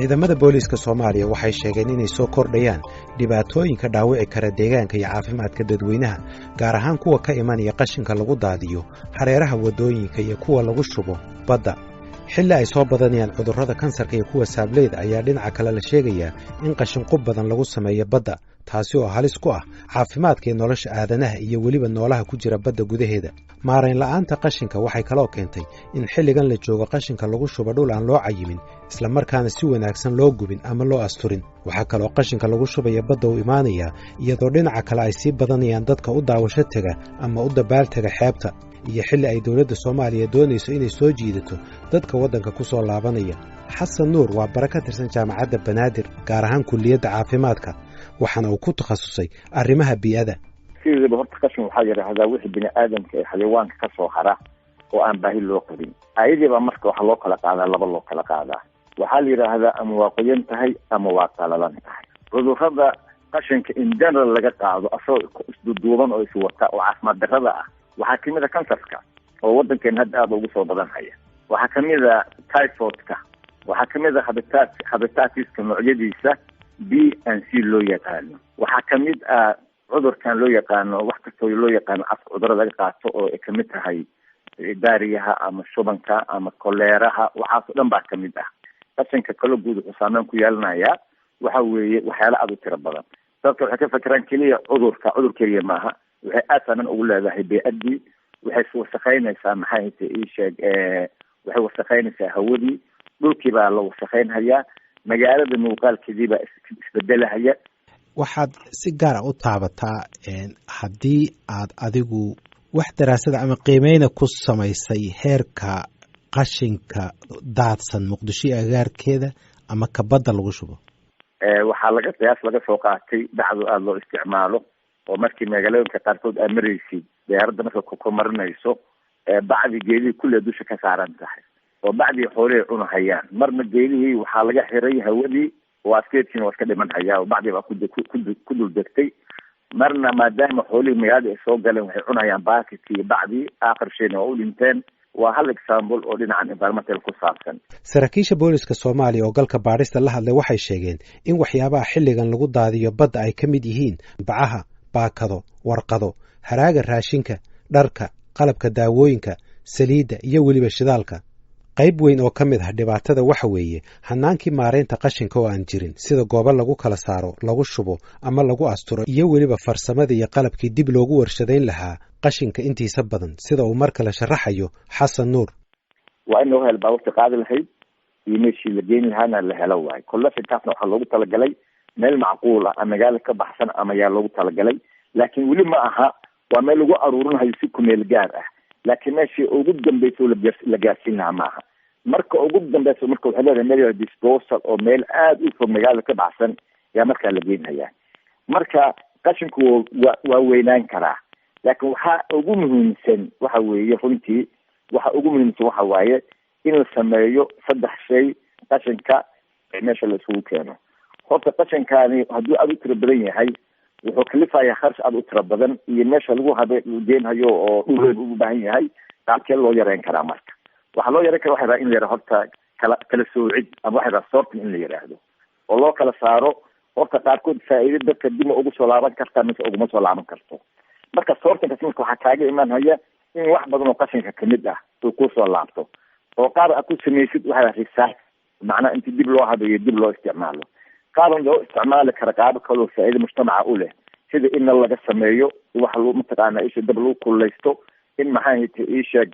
ciidamada booliiska Soomaaliya waxay sheegeen inay soo kordhayaan dhibaatooyinka dhaawici kara deegaanka iyo caafimaadka dadweynaha gaar ahaan kuwa ka imanaya qashinka lagu daadiyo hareeraha wadooyinka iyo kuwa lagu shubo badda. xilli ay soo badanayaan cudurrada kansarka iyo kuwa saableeda ayaa dhinaca kale la sheegayaa in qashin qub badan lagu sameeyo badda, taasi oo halis ku ah caafimaadka iyo nolosha aadanaha iyo weliba noolaha ku jira badda gudaheeda. maarayn la'aanta qashinka waxay kaloo keentay in xilligan la joogo qashinka lagu shubo dhul aan loo cayimin isla markaana si wanaagsan loo gubin ama loo asturin. waxaa kaloo qashinka lagu shubaya badda u imaanaya iyadoo dhinaca kale ay sii badanayaan dadka u daawasho tega ama u dabaaltega xeebta, iyo xilli ay dowladda Soomaaliya doonayso inay soo jiidato dadka waddanka ku soo laabanaya. xasan nuur waa bara ka tirsan jaamacadda Banaadir gaar ahaan kulliyadda caafimaadka, waxaana uu ku takhasusay arrimaha bii'ada. sidaba horta qashin waxaa yidhaahdaa wixii bini aadamka ee xayawaanka ka soo hara oo aan baahi loo qabin. ayadiiba marka waxaa loo kala qaadaa laba loo kala qaadaa. waxaa la yidhaahdaa ama waa qoyan tahay ama waa qalalan tahay. cudurrada qashinka in general laga qaado asagoo isduuduuban oo iswata oo caafimaad darrada ah waxaa kamid a kansarka oo waddankeena hadda aada ugu soo badan haya. waxaa kamid a typhoidka, waxaa kamid a habitatiska noocyadiisa B and C loo yaqaano. waxaa kamid ah cudurkan loo yaqaano wax kastoo loo yaqaano afka cudurada laga qaato oo ay kamid tahay daariyaha ama shubanka ama koleeraha, waxaas oo dhan baa kamid ah. qashinka kala guud wuxuu saameyn ku yeelanayaa waxa weeye waxyaala aada u tiro badan. dadka waxay ka fikiraan keliya cudur keliya maaha, waxay aad saameyn ugu leedahay bey'adii, waxay wasakhaynaysaa waxay wasakhaynaysaa hawadii, dhulkii baa la wasakhaynhayaa, magaalada muuqaalkeedii baa isbedelahaya. waxaad si gaara u taabataa haddii aad adigu wax daraasada ama qiimeyna ku samaysay heerka qashinka daadsan Muqdisho agaarkeeda ama ka badda lagu shubo. waxaa qiyaas laga soo qaatay bacdu aada loo isticmaalo oo markii magaalooyinka qaarkood aad maraysid diyaaradda marka ku marinayso bacdi geedihii kulle dusha ka saaran tahay oo bacdii xoolihii cunahayaan. marna geedihii waxaa laga xiray hawadii oo askeedkiina waa iska dhiman hayaa oo bacdii baa ku dul degtay. marna maadaama xoolihii magaalada ay soo galeen waxay cunayaan baakidkii bacdii aakhir shayna waa u dhinteen. waa hal example oo dhinacan environmental ku saabsan. saraakiisha booliska Soomaaliya oo galka baadhista la hadlay waxay sheegeen in waxyaabaha xilligan lagu daadiyo badda ay ka mid yihiin bacaha, baakado, warqado, haraaga raashinka, dharka, qalabka daawooyinka, saliidda iyo weliba shidaalka. qayb weyn oo ka mid ah dhibaatada waxa weeye hanaankii maaraynta qashinka oo aan jirin, sida goobo lagu kala saaro, lagu shubo ama lagu asturo, iyo weliba farsamada iyo qalabkii dib loogu warshadayn lahaa qashinka intiisa badan, sida uu mar kale sharaxayo xasan nuur. waa in loo helo baabuurta qaadi lahayd iyo meeshii la geyn lahaana la helo waayo. kollashinkaasna waxaa loogu talagalay meel macquul ah ama magaalo ka baxsan ama yaa loogu talagalay, laakiin weli ma aha waa meel lagu aruurinayo si ku meel gaar ah. laakiin meeshii ugu dambaysa la gaarsiin lahaa maaha. marka ugu dambaysa marka waxay leedahay meel disposal oo meel aada u fog magaalada ka baxsan yaa markaa la geynhayaa. marka qashinku waa weynaan karaa, laakiin waxaa ugu muhiimsan waxa weeye runtii waxa waaye in la sameeyo 3 shay qashinka meesha la isugu keeno. horta qashinkaani hadduu aada u tiro badan yahay wuxuu kalifayaa kharash aada u tiro badan iyo meesha lagu geenhayo oo dhul u baahan yahay. qaabkee loo yareyn karaa marka? waxaa loo yareyn karaa waxay in la yidhaha horta kala soocid ama waxay dhaha sorting in la yidhaahdo oo loo kala saaro. horta qaarkood faa'iido dadka dib ugu soo laaban kartaa mise uguma soo laaban karto. marka sortingkas marka waxaa kaaga imaanhaya in wax badan oo qashinka kamid ah uu kusoo laabto oo qaar aad ku samaysid waxay recycle, macnaa inti dib loo habeeyo dib loo isticmaalo. qaarna loo isticmaali kara qaabo kaloo faa'iido mujtamaca u leh, sida in laga sameeyo wax lagu mataqaana isha dab lagu kullaysto, in isheeg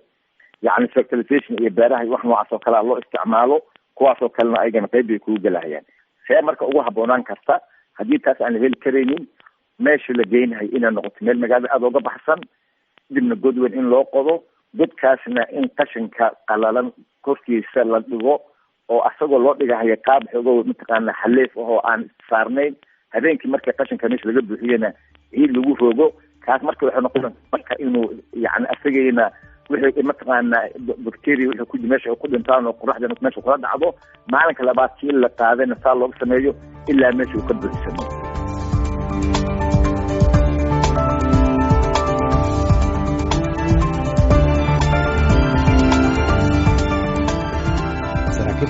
yani fertilization iyo beeraha wax noocaas oo kale loo isticmaalo. kuwaas oo kalena ayagana qayb bay kugu gelahayaan. see marka ugu habboonaan karta haddii taas aan la heli karaynin meesha la geynahay inay noqoto meel magaalada aada uga baxsan, dibna godweyn in loo qodo, godkaasna in qashinka qalalan korkiisa la dhigo oo asagoo loo dhigahaya qaab xoogo mataqaana xaleef oo aan saarnayn. habeenkii marka qashinka meesha laga buuxiyana ciid lagu rogo. kaas marka waxay noqon marka inuu yani asagayna wixii mataqaana bacteria wixii ku meesha ku dhintaan oo qoraxda meesha kula dhacdo. maalinka labaad kii la qaadana saa looga sameeyo ilaa meesha uu ka buuxsamo.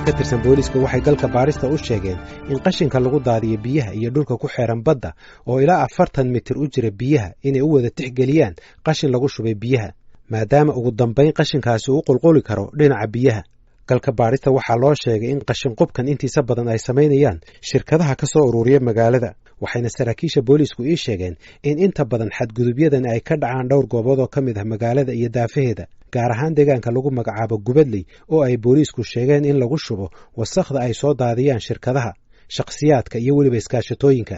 ka tirsan booliiska waxay galka baarista u sheegeen in qashinka lagu daadiyo biyaha iyo dhulka ku xeeran badda oo ilaa 40 mitir u jira biyaha inay u wada tixgeliyaan qashin lagu shubay biyaha maadaama ugu dambayn qashinkaasi uu qulquli karo dhinaca biyaha. galka baarista waxaa loo sheegay in qashin qubkan intiisa badan ay samaynayaan shirkadaha ka soo ururiya magaalada, waxayna saraakiisha booliisku ii sheegeen in inta badan xadgudubyadan ay ka dhacaan dhowr goobood oo ka mid ah magaalada iyo daafaheeda, gaar ahaan deegaanka lagu magacaabo Gubadley oo ay booliisku sheegeen in lagu shubo wasakhda ay soo daadiyaan shirkadaha, shakhsiyaadka iyo weliba iskaashatooyinka.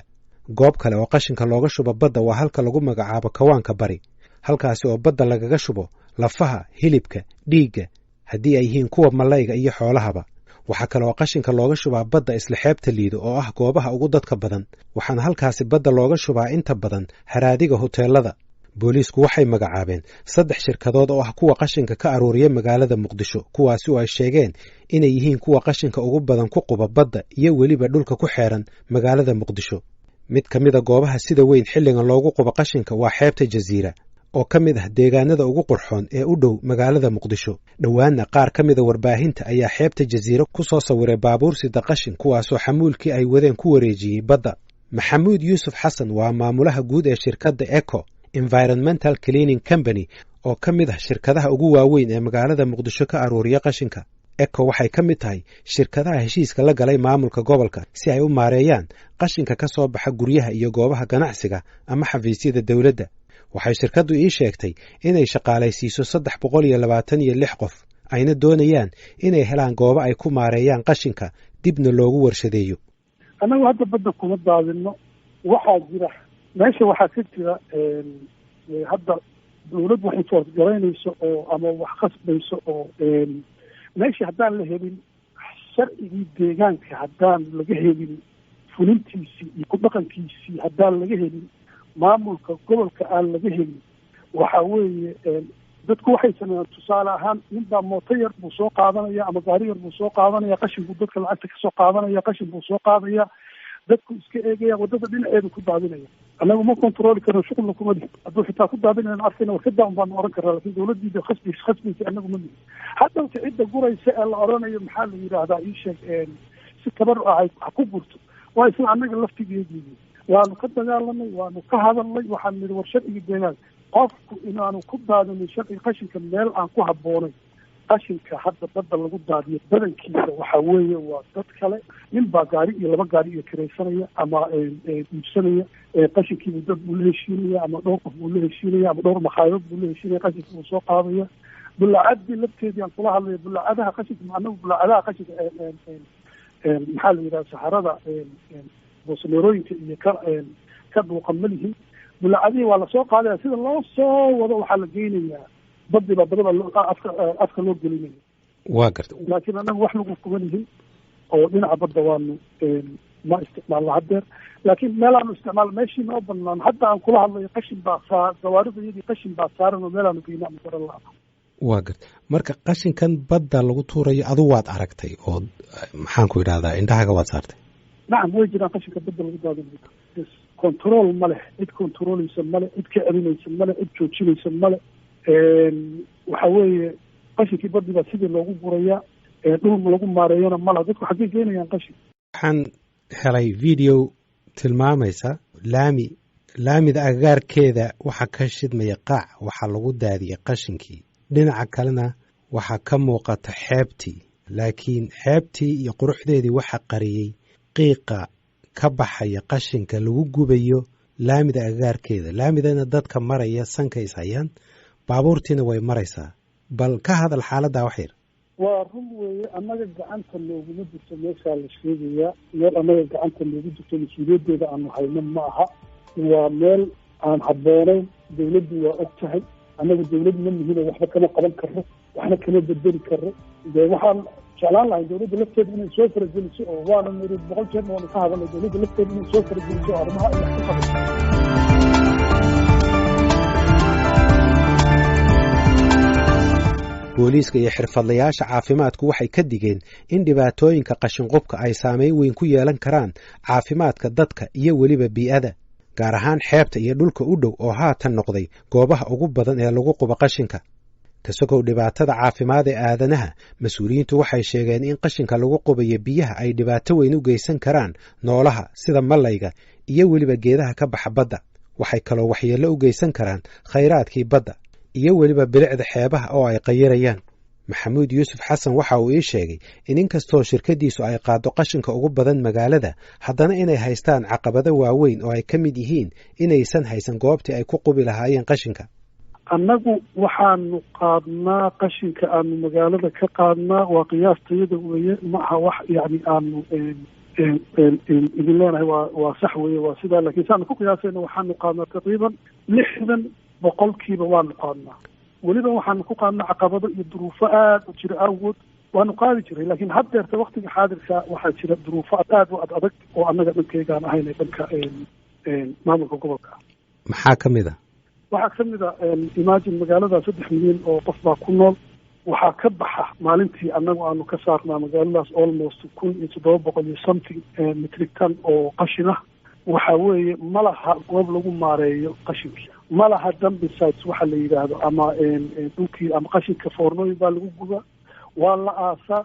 goob kale oo qashinka looga shubo badda waa halka lagu magacaabo Kawaanka Bari, halkaasi oo badda lagaga shubo lafaha, hilibka, dhiigga haddii ay yihiin kuwa malayga iyo xoolahaba. waxaa kale oo qashinka looga shubaa badda isla xeebta Liido oo ah goobaha ugu dadka badan, waxaana halkaasi badda looga shubaa inta badan haraadiga hoteelada. booliisku waxay magacaabeen 3 shirkadood oo ah kuwa qashinka ka aruuriya magaalada Muqdisho, kuwaasi oo ay sheegeen inay yihiin kuwa qashinka ugu badan ku quba badda iyo weliba dhulka ku xeeran magaalada Muqdisho. mid ka mid ah goobaha sida weyn xilligan loogu quba qashinka waa xeebta Jasiira oo ka mid ah deegaanada ugu qurxoon ee u dhow magaalada Muqdisho. dhowaanna qaar ka mid a warbaahinta ayaa xeebta Jasiira ku soo sawiray baabuur sida qashin, kuwaasoo xamuulkii ay wadeen ku wareejiyey badda. Maxamuud Yuusuf Xasan waa maamulaha guud ee shirkadda Eco Environmental Cleaning Company oo ka mid ah shirkadaha ugu waaweyn ee magaalada Muqdisho ka aruuriya qashinka. Eco waxay ka mid tahay shirkadaha heshiiska la galay maamulka gobolka si ay u maareeyaan qashinka ka soo baxa guryaha iyo goobaha ganacsiga ama xafiisyada dawladda. waxay shirkaddu ii sheegtay inay shaqaalaysiiso 326 qof, ayna doonayaan inay helaan goobo ay ku maareeyaan qashinka dibna loogu warshadeeyo. annagu hadda badda kuma daadino, waxaa jira meesha waxaa ka jira hadda dawladdu waxay toosgaraynayso oo ama wax khasbayso oo meesha haddaan la helin sharcigii deegaanka, haddaan laga helin fulintiisii iyo ku dhaqankiisii, haddaan laga helin maamulka gobolka aan laga helin, waxa weeye dadku waxay sameeyaan tusaale ahaan ninbaa mooto yar buu soo qaadanaya ama gaari yar buu soo qaadanaya, qashin buu dadka lacagta ka soo qaadanaya, qashin buu soo qaadaya, dadku iska eegaya waddada dhinaceedu ku daadinaya. annagu ma kontrooli karno, shuqulna kuma lihi. hadduu xitaa ku daadinayna arkayna warkadaa un baanu oran karnaa, laakiin dawladdiida khasbaysa annagu ma lihi. haddawta cidda guraysa ee la odhanayo maxaa la yidhaahdaa ii sheeg si tabaruc ah ha ku gurto, waa isla annaga laftigeediini waanu ka dagaalanay, waanu ka hadalnay, waxaan nidhi war sharciga deegaanka qofku inaanu ku daadinin sharciga qashinka meel aan ku habboonay. qashinka hadda badda lagu daadiyo badankiisa waxa weeye waa dad kale, nin baa gaari iyo 2 gaari iyo kiraysanaya ama iibsanaya, qashinkiibu dad buu la heshiinaya ama dhowr qof buu la heshiinaya ama dhowr makhaayad buu la heshiinaya, qashinka buu soo qaadaya. bulaacadii lafteedii aan kula hadlaya, bulaacadaha qashinka macnahu bulaacadaha qashinka maxaa la yidhaha saxarada boosneerooyinka iyo ka dhuuqan ma lihin. bulaacadihii waa lasoo qaadaya, sida loo soo wado waxaa la geynayaa badiba badaba afka loo gelinaya. waa garta. laakiin annaga wax lagu kuma lihin oo dhinaca badda waanu ma isticmaalna haddeer, laakiin meelaanu isticmaal meeshii noo banaan hadda aan kula hadlayo qashin baa gawaarida iyadii qashin baa saaran oo meelaanu geyna ama garan laana. waa garta. marka qashinkan badda lagu tuurayo adu waad aragtay oo maxaan ku idhahdaa indhahaga waad saartay? nacam, way jiraan qashinka badda lagu daadinayo. control ma leh, cid controlaysa male, cid ka celinaysa male, cid joojinaysa male. waxa weeye qashinkii baddi baa sidii loogu gurayaa, dhul lagu maareeyana malaha. dadku xaggee geenayaan qashin? waxaan helay video tilmaamaysa laamida agagaarkeeda waxaa ka shidmaya qaac, waxaa lagu daadiyey qashinkii. dhinaca kalena waxaa ka muuqata xeebtii, laakiin xeebtii iyo quruxdeedii waxa qariyey qiiqa ka baxaya qashinka lagu gubayo laamida agagaarkeeda. laamidana dadka maraya sanka is hayaan, baabuurtiina way maraysaa. bal ka hadal xaaladdaa wax yar. waa run weeye, annaga gacanta looguma jirto meeshaa la sheegayaa, meel annaga gacanta loogu jirto mas-uuliyaddeeda aanu hayno ma aha. waa meel aan habboonayn, dawladdu waa og tahay. annaga dawlad ma nihino waxba kama qaban karro, waxna kama bedeli karro. dee waxaan jeclaan lahay dawladda lafteeda inay soo farageliso, oo waana niri 100 jeer waanu ka hadalnay dawladda lafteeda inay soo farageliso arrimaha ay wax ka qabato. booliiska iyo xirfadlayaasha caafimaadku waxay ka digeen in dhibaatooyinka qashinqubka ay saameyn weyn ku yeelan karaan caafimaadka dadka iyo weliba bii'ada, gaar ahaan xeebta iyo dhulka u dhow oo haatan noqday goobaha ugu badan ee lagu qubo qashinka. kasogow dhibaatada caafimaad ee aadanaha mas-uuliyiintu waxay sheegeen in qashinka lagu qubayo biyaha ay dhibaato weyn u geysan karaan noolaha sida malayga iyo weliba geedaha ka baxa badda waxay kaloo waxyeello u geysan karaan khayraadkii badda iyo weliba bilicda xeebaha oo ay qayirayaan maxamuud yuusuf xasan waxa uu ii sheegay in inkastoo shirkaddiisu ay qaaddo qashinka ugu badan magaalada haddana inay haystaan caqabado waaweyn oo ay ka mid yihiin inaysan haysan goobtii ay ku qubi lahaayeen qashinka annagu waxaanu qaadnaa qashinka aanu magaalada ka qaadnaa waa qiyaastayada weeye ma aha wax yani aanu idin leenahay waa sax weeye waa sidaa lakiin saanu ku qiyaasayna waxaanu qaadnaa taqriiban 60% waanu qaadnaa weliba waxaanu ku qaadnaa caqabado iyo duruufo aada u jira awgood waanu qaadi jiray laakiin haddeerta waktiga xaadirka waxaa jira duruufo aada u adag oo annaga dhankeygaan ahayn dhanka maamulka gobolka maxaa ka mid a waxaa ka mid a imagine magaalada 3 milyan oo qof baa ku nool waxaa ka baxa maalintii annagu aanu ka saarnaa magaaladaas almost 1700 iyo something metric ton oo qashin ah waxa weeye ma laha goob lagu maareeyo qashinkii ma laha dumping sites waxa la yidhaahdo ama dhulkii ama qashinka foornooyin baa lagu guba waa la aasaa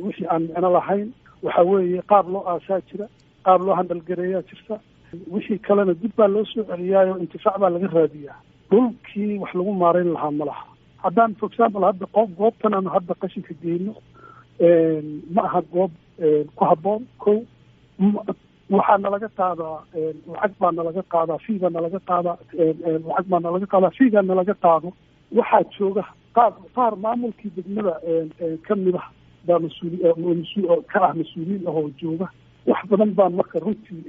wixii aan micno lahayn waxa weeye qaab loo aasaa jira qaab loo handalgareeyaa jirta wixii kalena dib baa loo soo celiyaayo intifaac baa laga raadiyaa dhulkii wax lagu maareyn lahaa ma laha haddaan for example hadda goobtan aanu hadda qashinka geyno ma aha goob ku habboon kow waxaa nalaga qaadaa lacag baa nalaga qaadaa fee baa nalaga qaadaa lacag baa nalaga qaadaa feegaa nalaga qaado waxaa jooga qaar maamulkii degmada ka mid ah baa mas-uul ka ah mas-uuliyiin ahoo jooga wax badan baan marka runtii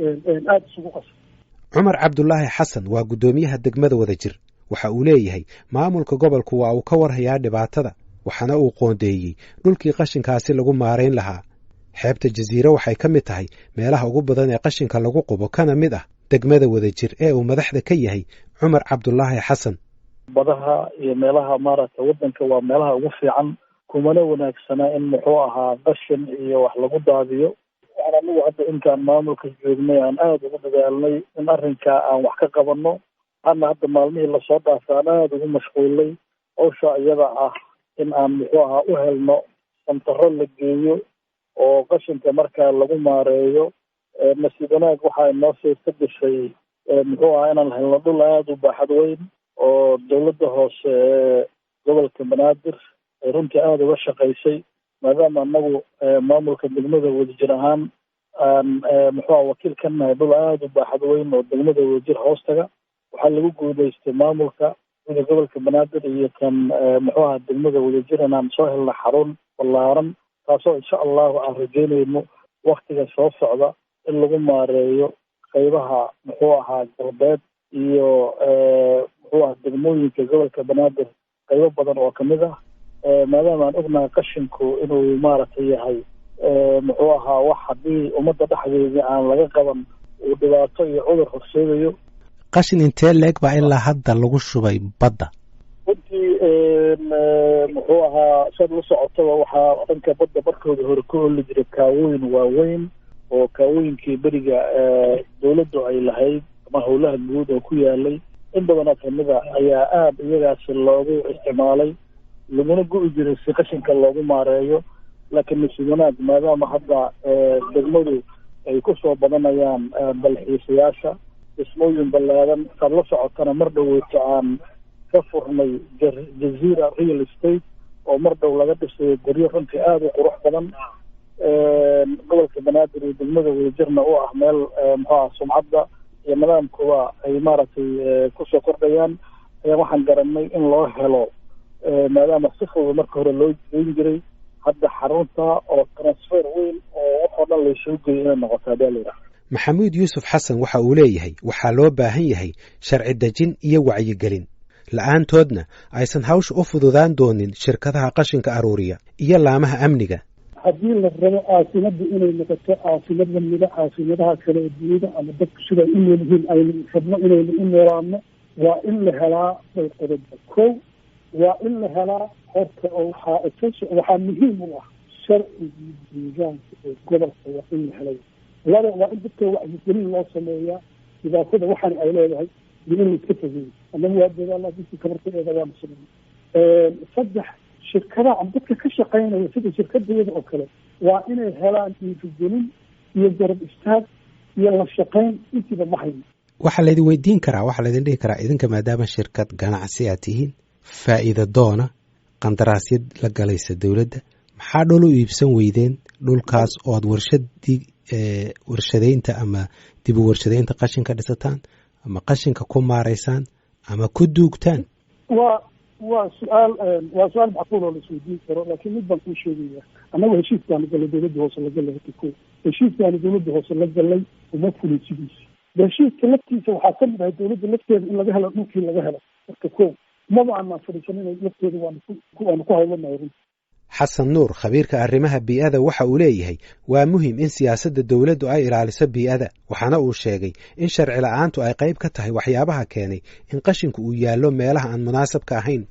aada isugu qasa cumar cabdulaahi xasan waa guddoomiyaha degmada Wadajir waxa uu leeyahay maamulka gobolku waa uu ka warhayaa dhibaatada waxaana uu qoondeeyey dhulkii qashinkaasi lagu maareyn lahaa xeebta jasiiro waxay ka mid tahay meelaha ugu badan ee qashinka lagu qubo kana mid ah degmada Wadajir ee uu madaxda ka yahay cumar cabdulaahi xasan badaha iyo meelaha maaragtay waddanka waa meelaha ugu fiican kumana wanaagsana in muxuu ahaa qashin iyo wax lagu daadiyo waxaan anigu hadda intaan maamulka joognay aan aada ugu dadaalnay in arrinkaa aan wax ka qabanno ana hadda maalmihii lasoo dhaafay aan aada ugu mashquulay hawsha iyada ah in aan muxuu ahaa u helno santaro la geeyo oo qashinka markaa lagu maareeyo nasiib wanaag waxaa inoo suurta gashay muxuu ahaa inaan helno dhul aada u baaxad weyn oo dawladda hoose ee gobolka banaadir ay runtii aada uga shaqaysay maadaama anagu maamulka degmada Wadajir ahaan aan muxuu ahaa wakiil ka nahay dhul aada u baaxad weyn oo degmada Wadajir hoostaga waxaa lagu guuleystay maamulka sida gobolka banaadir iyo kan muxuu ahaa degmada Wadajir inaan soo helna xarun ballaaran taasoo insha allahu aan rajeynayno waktiga soo socda in lagu maareeyo qaybaha muxuu ahaa galbeed iyo muxuu ahaa degmooyinka gobolka banaadir qaybo badan oo kamid ah maadaama aan ognahay qashinku inuu maaragtay yahay muxuu ahaa wax haddii ummadda dhexdeedii aan laga qaban uu dhibaato iyo cudur horseedayo qashin intee leeg baa ilaa hadda lagu shubay badda runtii muxuu ahaa sad la socotaba waxaa dhanka badda markooda hore ka oli jiray kaawooyin waaweyn oo kaawooyinkii beriga dawladdu ay lahayd ama howlaha guud oo ku yaalay in badanoo kamida ayaa aada iyagaasi loogu isticmaalay laguna go-i jiray si qashinka loogu maareeyo laakiin nasiib wanaag maadaama hadda degmadu ay kusoo badanayaan dalxiisayaasha dhismooyin ballaadan saad la socotana mar dhoweyto aan ka furnay jaziira real estate oo mar dhow laga dhisayo guryo runtii aada u qurux badan gobolka banaadir iyo degmada Wadajirna u ah meel muxuu ah sumcadda iyo nidaamkuba ay maaragtay kusoo kordhayaan ayaa waxaan garanay in loo helo maadaama si fudud marka hore loo jeedin jiray hadda xarunta oo transfer weyn oo waxoo dhan laysoo geeyay inay noqoto hadaa la yidhaha maxamuud yuusuf xasan waxa uu leeyahay waxaa loo baahan yahay sharci dejin iyo wacyigelin la'aantoodna aysan hawsha u fududaan doonin shirkadaha qashinka aruuriya iyo laamaha amniga haddii la rabo caasimada inay noqoto caasimad lamida caasimadaha kale ee dunida ama dadku siday u noolyihiin aynu rabno inaynu u noolaano waa in la helaa qodoba kow waa in la helaa horta oo waxaa muhiim u ah sharcigii deegaanka ee gobolka waa in la helay laba waa in dadka wacyigelin loo sameeyaa dhibaatada waxaan ay leedahay in la iska fogeeyo ama waa dadaala dadka kabartadeeda waa muslimiin saddex shirkadaha ama dadka ka shaqaynaya sida shirkadayada oo kale waa inay helaan dhiirigelin iyo garab istaag iyo la shaqayn intiiba ma hayno. waxaa laydin weydiin karaa, waxaa laydin dhihi karaa idinka maadaama shirkad ganacsi aad tihiin, faa'iido doona, qandaraasyad la galaysa dowladda, maxaa dhul u iibsan weydeen dhulkaas oo aad warshadaynta ama dib u warshadaynta qashinka dhisataan ama qashinka ku maaraysaan ama ku duugtaan? waa su-aal macquul oo la isweydiin karo, laakiin mid baan kuu sheegaya. annagu heshiiskaanu galay dowladda hoose la galay ko heshiiskaanu dowladda hoose la galay uma fulin sidiisa. heshiiska laftiisa waxaa ka mid ahay dowladda lafteeda in laga helo dhulkii laga helo. marka ko maba aanaan fadhiisanin lafteeda waanu ku hawlanahay runti. xasan nuur, khabiirka arrimaha bii'ada, waxa uu leeyahay waa muhiim in siyaasadda dowladdu ay ilaaliso bii'ada, waxaana uu sheegay in sharci la'aantu ay qayb ka tahay waxyaabaha keenay in qashinku uu yaallo meelaha aan munaasabka ahayn.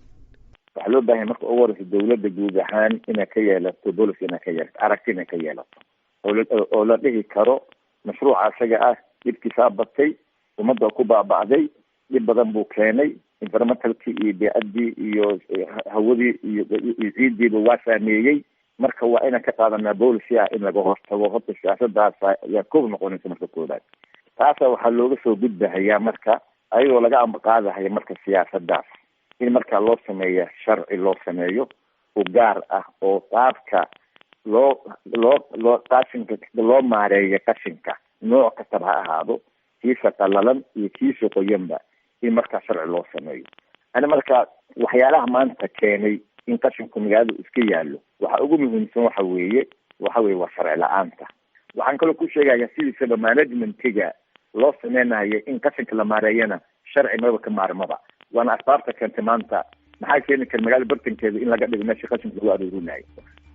waxaa loo baahan marka ugu horeysa dowladda guud ahaan inay ka yeelato policy, inay ka yeelato aragti, inay ka yeelato oo la dhihi karo mashruuca isaga ah dhibkiisaa batay, ummadda ku baaba'day, dhib badan buu keenay, environmentalkii iyo bii'adii iyo hawadii iyo ciiddiiba waa saameeyey. marka waa inaan ka qaadanaa policy ah in laga hortago. horta siyaasadaas ayaa koob noqonaysa marka koobaad. taasa waxaa looga soo gudbahayaa marka ayadoo laga ambaqaadahaya marka siyaasadaas in markaa loo sameeya sharci loo sameeyo oo gaar ah oo qaabka loo qashinka loo maareeyo qashinka nooc kastaba ha ahaado, kiisa qalalan iyo kiisa qoyanba, in markaa sharci loo sameeyo. ana markaa waxyaalaha maanta keenay in qashinku magaalada iska yaallo waxa ugu muhiimsan waxa weeye waa sharci la-aanta. waxaan kaloo ku sheegayaa sidiisaba managementiga loo sameynayo in qashinka la maareeyana sharci maba ka maarmaba. waana asbaabta keentay maanta maxaa keeni kara magaalo bartankeeda in laga dhigo meesha qashinka lagu aruurinayo.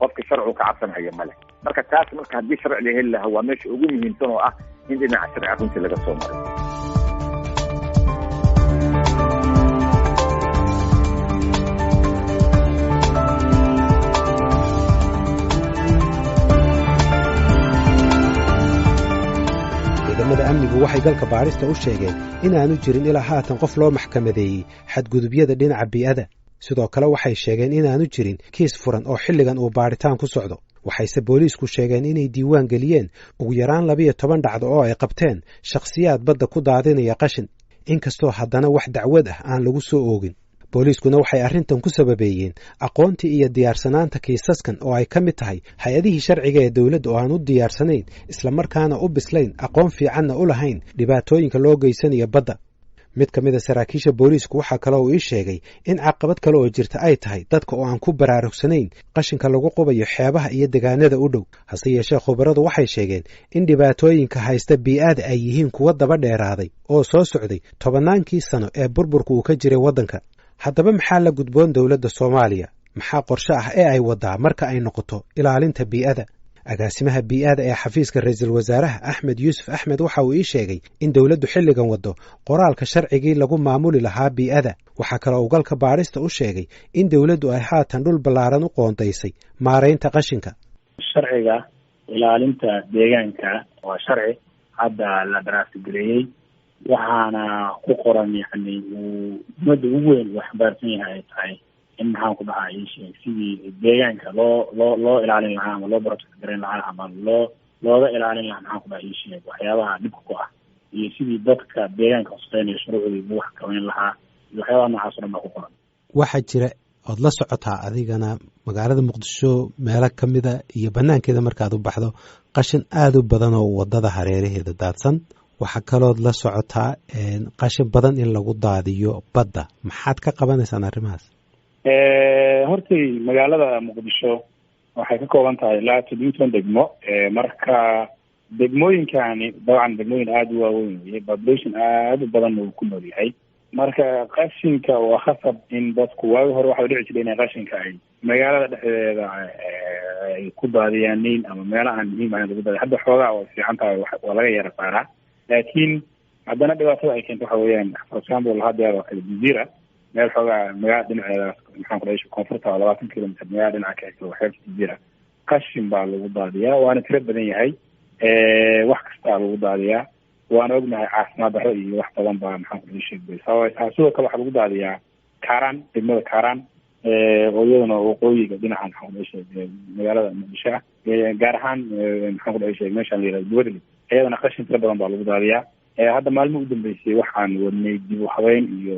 qofka sharcigu ka cabsanaya male. marka taas marka haddii sharci la heli lahaa waa meesha ugu muhiimsan oo ah in dhinaca sharci runtii laga soo maray. ciidamada amnigu waxay galka baadhista u sheegeen inaanu jirin ilaa haatan qof loo maxkamadeeyey xadgudubyada dhinaca bii'ada. sidoo kale waxay sheegeen inaanu jirin kiis furan oo xilligan uu baadhitaan ku socdo. waxayse booliisku sheegeen inay diiwaan geliyeen ugu yaraan 12 dhacdo oo ay qabteen shakhsiyaad badda ku daadinaya qashin, inkastoo haddana wax dacwad ah aan lagu soo oogin. booliiskuna waxay arrintan ku sababeeyeen aqoontii iyo diyaarsanaanta kiisaskan oo ay ka mid tahay hay-adihii sharciga ee dowladda oo aan u diyaarsanayn islamarkaana u bislayn aqoon fiicanna u lahayn dhibaatooyinka loo geysanayo badda. mid ka mid a saraakiisha booliisku waxaa kale uu ii sheegay in caqabad kale oo jirta ay tahay dadka oo aan ku baraarugsanayn qashinka lagu qubayo xeebaha iyo deegaanada u dhow. hase yeeshee khubaradu waxay sheegeen in dhibaatooyinka haysta bii'ada ay yihiin kuwa daba dheeraaday oo soo socday 10 sano ee burburka uu ka jiray waddanka. haddaba maxaa la gudboon dowladda Soomaaliya? maxaa qorshe ah ee ay wadaa marka ay noqoto ilaalinta bii'ada? agaasimaha bii'ada ee xafiiska ra'iisul wasaaraha Axmed Yuusuf Axmed waxa uu ii sheegay in dowladdu xilligan wado qoraalka sharcigii lagu maamuli lahaa bii'ada. waxaa kale oo galka baadhista u sheegay in dowladdu ay haatan dhul ballaaran u qoondaysay maareynta qashinka. sharciga ilaalinta deegaanka waa sharci hadda la daraasgareeyay, waxaana ku qoran yani ummadda ugu weyn wax baarsan yahay ay tahay in maxaan ku dhahaa isheeg sidii deegaanka loo ilaalin lahaa ama loo protect gareyn lahaa ama looga ilaalin lahaa maxaan ku dhahaa isheeg waxyaabaha dhibka ku ah, iyo sidii dadka deegaanka usqeynaya shuruucdii lagu xakameyn lahaa iyo waxyaabaha noocaas o dhan baa ku qoran. waxaa jira ood la socotaa adigana magaalada Muqdisho meelo ka mida iyo banaankeeda markaad u baxdo qashin aad u badan oo wadada hareeraheeda daadsan. waxaa kalood la socotaa qashin badan in lagu daadiyo badda. maxaad ka qabanaysaan arrimahaas? hortay magaalada Muqdisho waxay ka kooban tahay ilaa 7 degmo. marka degmooyinkani dabcan degmooyin aad u waaweyn iyo population aad u badan uu ku nool yahay. marka qashinka waa khasab in dadku waagi hore waxa dhici jiray inay qashinka ay magaalada dhexdeeda ay ku daadiyaan ama meelaha aan muhiim ahayn lagu daadiyo. hadda xoogaa waa fiican tahay, waa laga yara saaraa, laakiin haddana dhibaatada ay keento waxa weeyaan for example hadda waa kala jasiira meel xoogaa magaalada dhinaceeda maxaan ku dhahay koonfurta 20 kilomitir magaalada dhinaca ka xigta waxay jasiira qashin baa lagu daadiyaa, waana tiro badan yahay. wax kasta lagu daadiyaa, waana ognahay caafimaad darro iyo wax badan baa maxaan ku dhahay sheegay. sidoo kale waxaa lagu daadiyaa Kaaraan, degmada Kaaraan oo iyadana waqooyiga dhinacan maxaan ku dhahay magaalada muqdisho ah gaar ahaan maxaan ku dhahay meeshaan la yihahdo duwadli iyadana qashin tira badan baa lagu daadiyaa hadda maalmo u dambeysay waxaan wadnay dib u habeyn iyo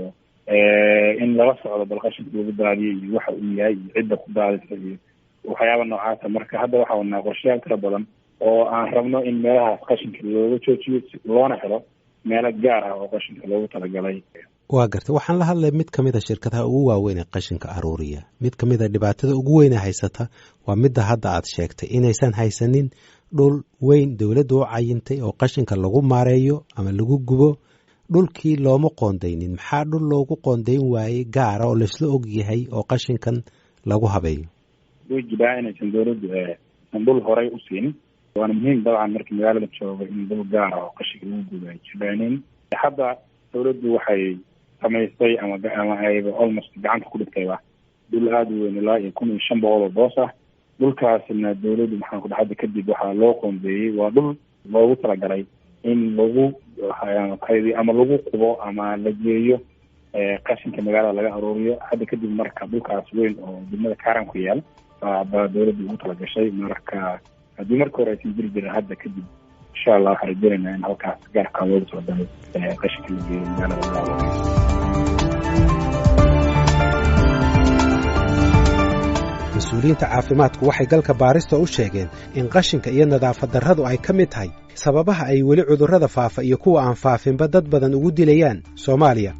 in lala socdo bal qashinka lagu daadiyo iyo waxa uu yahay iyo cidda ku daadisa iyo waxyaaba noocaasa marka hadda waxaa wadnaa qorshayaal tira badan oo aan rabno in meelahaas qashinka looga joojiyo loona helo meelo gaar ah oo qashinka loogu talagalay. waa gartay waxaan la hadlay mid ka mid a shirkadaha ugu waaweyn ee qashinka aruuriya mid ka mid a dhibaatada ugu weyne haysata waa midda hadda aad sheegtay inaysan haysanin dhul weyn dowladda u cayintay oo qashinka lagu maareeyo ama lagu gubo dhulkii looma qoondaynin maxaa dhul loogu qoondayn waayey gaara oo laisla og yahay oo qashinkan lagu habeeyo way jiraa inaysan dowladdu san dhul horey u siinin waana muhiim dabcan markii magaalada jooga in dhul gaara oo qashinka lagu gubo ay jiraanin hadda dowladdu waxay samaystay ama ayba almost gacanta ku dhigtayba dhul aada u weyn ilaa iyo 1,500 oo boos ah dhulkaasna dowladdu maxaan ku dhahay hadda kadib waxaa loo qoondeeyey waa dhul loogu talagalay in lagu qaybiyo ama lagu qubo ama la geeyo qashinka magaalada laga aruuriyo hadda kadib marka dhulkaas weyn oo degmada Kaaraan ku yaal baa dowladdu ugu talagashay marka haddii marka hore aysan jiri jirin hadda kadib insha allah waxaan rajaynaynaa in halkaas gaarka loogu talagalay qashinka la geeyo magaalada. mas-uuliyiinta caafimaadku waxay galka baarista u sheegeen in qashinka iyo nadaafad darradu ay ka mid tahay sababaha ay weli cudurrada faafa iyo kuwa aan faafinba dad badan ugu dilayaan Soomaaliya.